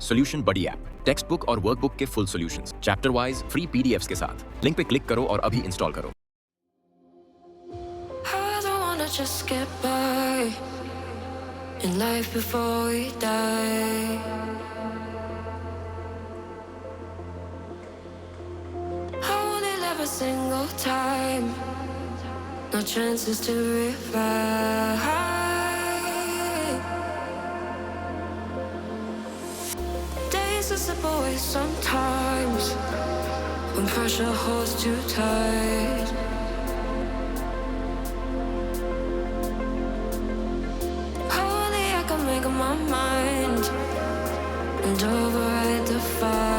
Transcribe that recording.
Solution बडी app, text book और workbook के full solutions, chapter wise free PDFs के साथ। लिंक पे क्लिक करो और अभी इंस्टॉल करो। I don't wanna just get by in life before we die. I wanna live a single time, no chances to revive. Days are slip away sometimes when pressure holds too tight. Only I can make up my mind and override the fight.